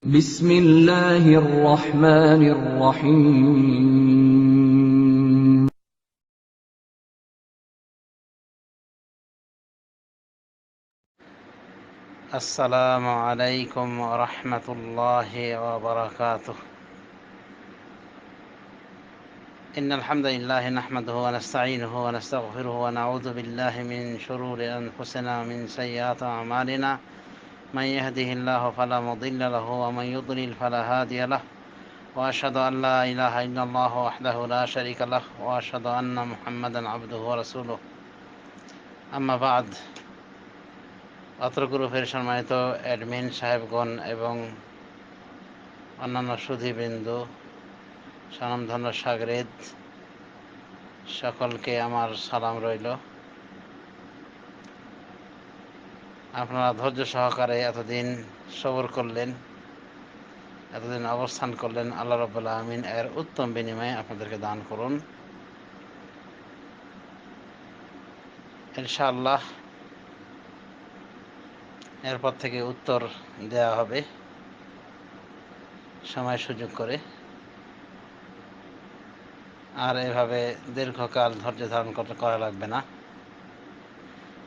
بسم الله الرحمن الرحيم السلام عليكم ورحمة الله وبركاته. إن الحمد لله نحمده ونستعينه ونستغفره ونعوذ بالله من شرور أنفسنا ومن سيئات أعمالنا. من يهده الله فلا مضل له ومن يضلل فلا هادي له، وأشهد أن لا إله إلا الله وحده لا شريك له، وأشهد أن محمدا عبده ورسوله। أما بعد, অত্র গ্রুপের সম্মানিত অ্যাডমিন সাহেবগণ এবং অন্যান্য সুধীবৃন্দ, স্বনামধন্য সাগরেদ, সকলকে আমার সালাম রইল। আপনারা ধৈর্য সহকারে এতদিন সবর করলেন, এতদিন অবস্থান করলেন। আল্লাহ রাব্বুল আমিন এর উত্তম বিনিময়ে আপনাদেরকে দান করুন ইনশাআল্লাহ। এরপর থেকে উত্তর দেওয়া হবে সময় সুযোগ করে, আর এভাবে দীর্ঘকাল ধৈর্য ধারণ করা লাগবে না।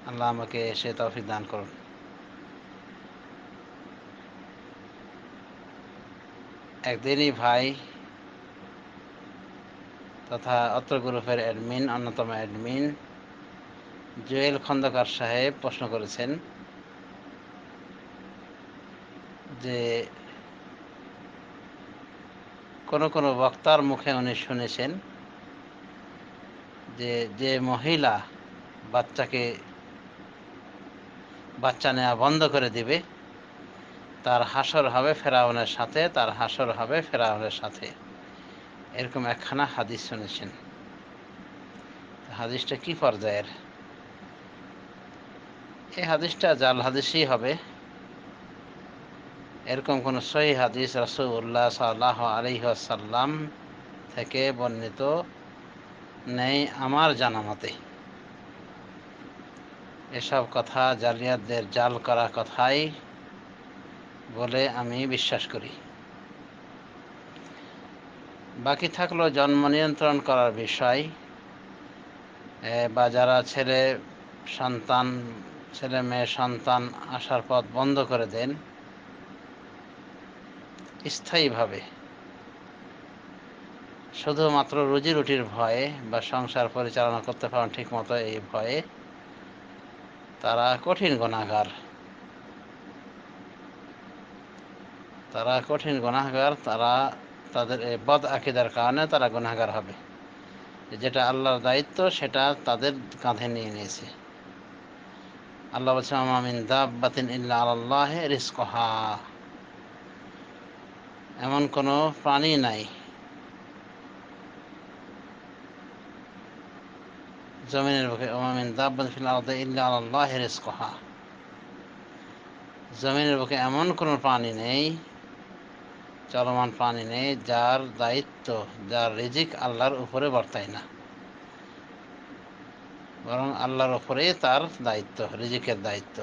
আল্লাহ আমাকে সে তৌফিক দান করুন। একদিনই ভাই তথা অত্র গ্রুপের অ্যাডমিন, অন্যতম অ্যাডমিন জুয়েল খন্দকার সাহেব প্রশ্ন করেছেন যে কোনো কোনো বক্তার মুখে উনি শুনেছেন যে মহিলা বাচ্চা নেওয়া বন্ধ করে দিবে, তার হাসর হবে ফেরাউনের সাথে, তার হাসর হবে ফেরাউনের সাথে। এরকম একখানা হাদিস শুনেছেন। হাদিসটা কি পর্যায়ের? এই হাদিসটা জাল হাদিসই হবে। এরকম কোন সহিহ হাদিস রাসূলুল্লাহ সাল্লাল্লাহু আলাইহি ওয়াসাল্লাম থেকে বর্ণিত নেই আমার জানা মতে। এসব কথা জালিয়াতদের জাল করা কথাই বলে আমি বিশ্বাস করি। বাকি থাকলো জন্ম নিয়ন্ত্রণ করার বিষয়, বা যারা ছেলে মেয়ে সন্তান আসার পথ বন্ধ করে দেন স্থায়ীভাবে, শুধুমাত্র রুজি রুটির ভয়ে বা সংসার পরিচালনা করতে পারেন ঠিক মতো এই ভয়ে, তারা কঠিন গুনাহগার। তারা তাদের এই বদ আকীদার কারণে তারা গুনাহগার হবে। যেটা আল্লাহর দায়িত্ব সেটা তাদের কাঁধে নিয়ে নিয়েছে। আল্লাহ বলছেন, মা মিন দাব্বাতিন ইল্লা আলাল্লাহি রিজকুহা। এমন কোনো প্রাণী নাই, জমিনের বুকে, মা মিন দাব্বাতিন ফিল আরদি ইল্লা আলাল্লাহি রিজকুহা। জমিনের বুকে এমন কোনো প্রাণী নেই, চলমান প্রাণী নেই, যার দায়িত্ব, যার রিজিক আল্লাহর উপরে বর্তায় না, বরং আল্লাহর উপরেই তার দায়িত্ব, রিজিকের দায়িত্ব।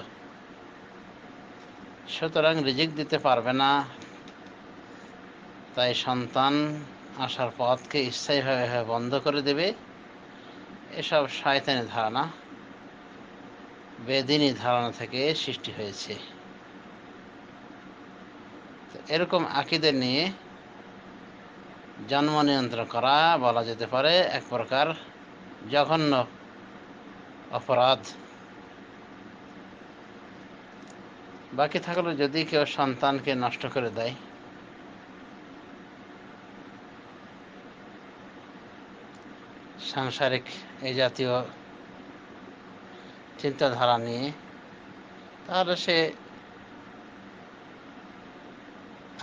সুতরাং রিজিক দিতে পারবে না, তাই সন্তান আসার পথকে স্থায়ীভাবে বন্ধ করে দেবে, এসব শয়তানি ধারণা, বেদিনী ধারণা থেকে সৃষ্টি হয়েছে। এরকম আকীদা নিয়ে জন্ম নিয়ন্ত্রণ করা বলা যেতে পারে এক প্রকার জঘন্য অপরাধ। বাকি থাকলে যদি কেউ সন্তানকে নষ্ট করে দেয়, সাংসারিক এই জাতীয় চিন্তাধারা নিয়ে, তাহলে সে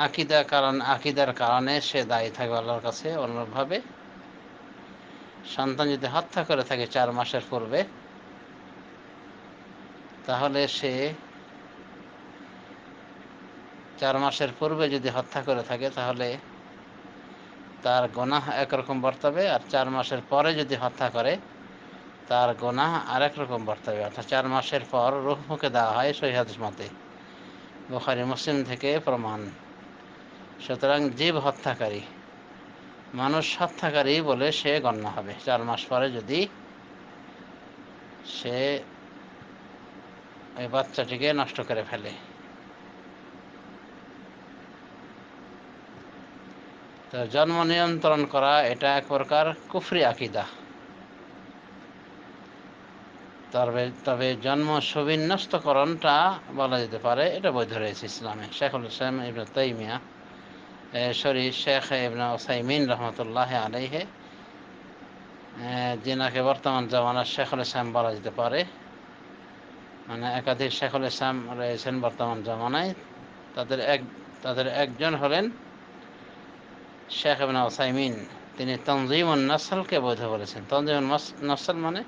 আকীদার কারণে সে দায়ী থাকবে আল্লাহর কাছে। অনুরূপভাবে সন্তান যদি হত্যা করে থাকে 4 মাসের পূর্বে, তাহলে সে 4 মাসের পূর্বে যদি হত্যা করে থাকে তাহলে তার গুনাহ একরকম বর্তাবে, আর 4 মাসের পরে যদি হত্যা করে তার গুনাহ আরেক রকম বর্তাবে। অর্থাৎ 4 মাসের পর রূহ মুখে দেওয়া হয় সহিহ হাদিস মতে, বুখারী মুসলিম থেকে প্রমাণ। সুতরাং জীব হত্যাকারী, মানুষ হত্যাকারী বলে সে গণ্য হবে 4 মাস পরে যদি সে ওই বাচ্চাটিকে নষ্ট করে ফেলে। তো জন্ম নিয়ন্ত্রণ করা এটা এক প্রকার কুফরি আকীদা। তবে জন্ম সুবিন্যস্তকরণটা বলা যেতে পারে এটা বৈধ রয়েছে ইসলামে। শেখুল ইসলাম ইবনে তাইমিয়া, শেখ ইবনে উসাইমিন রহমতুল্লাহ আলাইহে, যিনাকে বর্তমান জামানার শেখুল ইসলাম বলা যেতে পারে, মানে একাধিক শেখুল ইসলাম রয়েছেন বর্তমান জামানায়, তাদের একজন হলেন শেখ ইবনে উসাইমিন। তিনি তনজিমুন নসলকে বৈধ বলেছেন। তনজিমুন নসল মানে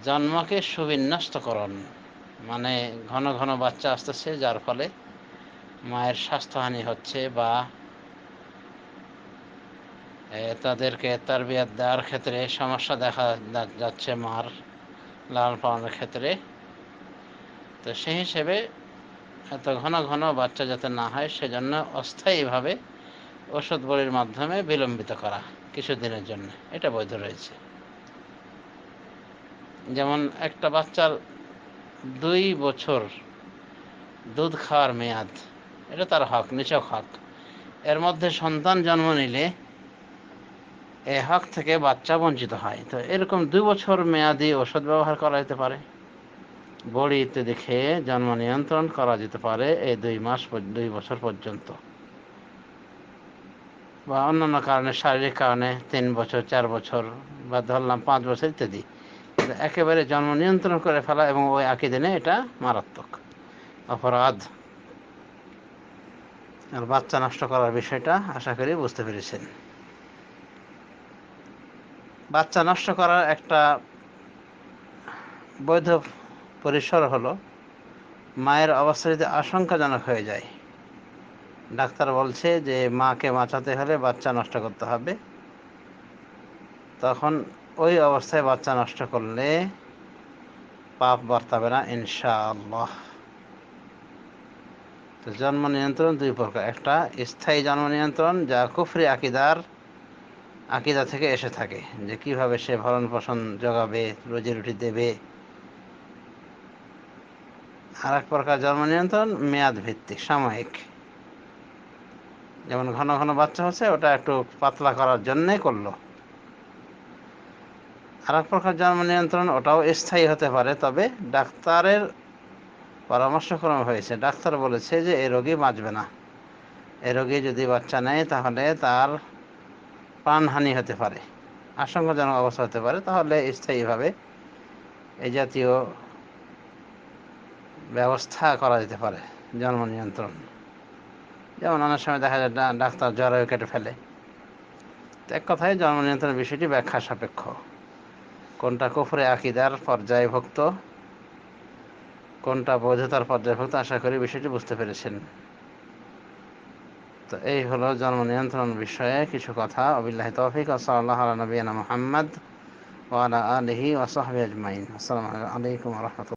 জন্মকে সুবিন্যস্তকরণ, মানে ঘন ঘন বাচ্চা আসতেছে যার ফলে মায়ের স্বাস্থ্যহানি হচ্ছে বা তাদেরকে তারবিয়াত দেওয়ার ক্ষেত্রে সমস্যা দেখা যাচ্ছে মার লালন পালনের ক্ষেত্রে। তো সেই হিসেবে এত ঘন ঘন বাচ্চা যাতে না হয় সেজন্য অস্থায়ীভাবে ওষুধ বড়ির মাধ্যমে বিলম্বিত করা কিছুদিনের জন্য, এটা বৈধ রয়েছে। যেমন একটা বাচ্চার 2 বছর দুধ খাওয়ার মেয়াদ, এটা তার হক, নিছক হক। এর মধ্যে সন্তান জন্ম নিলে এই হক থেকে বাচ্চা বঞ্চিত হয়। তো এরকম 2 বছর মেয়াদি ওষুধ ব্যবহার করা যেতে পারে, বড়ি ইত্যাদি খেয়ে জন্ম নিয়ন্ত্রণ করা যেতে পারে এই 2 বছর পর্যন্ত। বা অন্যান্য কারণে, শারীরিক কারণে 3 বছর, 4 বছর বা ধরলাম 5 বছর ইত্যাদি। একেবারে জন্ম নিয়ন্ত্রণ করে ফেলা এবং ওই একই দিনে এটা মারাত্মক অপরাধ। আর বাচ্চা নষ্ট করার বিষয়টা আশা করি বুঝতে পেরেছেন। বাচ্চা নষ্ট করার একটা বৈধ পরিসর হলো মায়ের অবস্থা যদি আশঙ্কাজনক হয়ে যায়, ডাক্তার বলছে যে মাকে বাঁচাতে হলে বাচ্চা নষ্ট করতে হবে, তখন ওই অবস্থায় বাচ্চা নষ্ট করলে পাপ বর্তাবে না ইনশাআল্লাহ। তো জন্ম নিয়ন্ত্রণ 2 প্রকার। একটা স্থায়ী জন্ম নিয়ন্ত্রণ, যা কুফরি আকীদা থেকে এসে থাকে, যে কিভাবে সে ভরণ পোষণ জোগাবে, রুজি রুটি দেবে। আর এক প্রকার জন্ম নিয়ন্ত্রণ মেয়াদ ভিত্তিক, সাময়িক, যেমন ঘন ঘন বাচ্চা হচ্ছে ওটা একটু পাতলা করার জন্যে করলো। আর এক প্রকার জন্ম নিয়ন্ত্রণ ওটাও স্থায়ী হতে পারে, তবে ডাক্তারের পরামর্শক্রমে হয়েছে। ডাক্তার বলেছে যে এই রোগী বাঁচবে না, এই রোগী যদি বাচ্চা নেয় তাহলে তার প্রাণহানি হতে পারে, আশঙ্কাজনক অবস্থা হতে পারে, তাহলে স্থায়ীভাবে এই জাতীয় ব্যবস্থা করা যেতে পারে জন্ম নিয়ন্ত্রণ। যেমন অনেক সময় দেখা যায় ডাক্তার জরায়ু কেটে ফেলে। তো এক কথায় জন্ম নিয়ন্ত্রণের বিষয়টি ব্যাখ্যা সাপেক্ষ, কোনটা কুফরে আকীদার পর্যায়ভুক্ত, কোনটা বৈধতার পর্যায়ভুক্ত, আশা করি বিষয়টি বুঝতে পেরেছেন। তো এই হলো জন্ম নিয়ন্ত্রণ বিষয়ে কিছু কথা। ওয়াবিল্লাহি তৌফিক। সাল্লাল্লাহু আলা নবিয়িনা মুহাম্মদ ওয়া আলা আলিহি ওয়া সাহবিহি আজমাইন। আসসালামু আলাইকুম ওয়া রাহমাতুল্লাহ।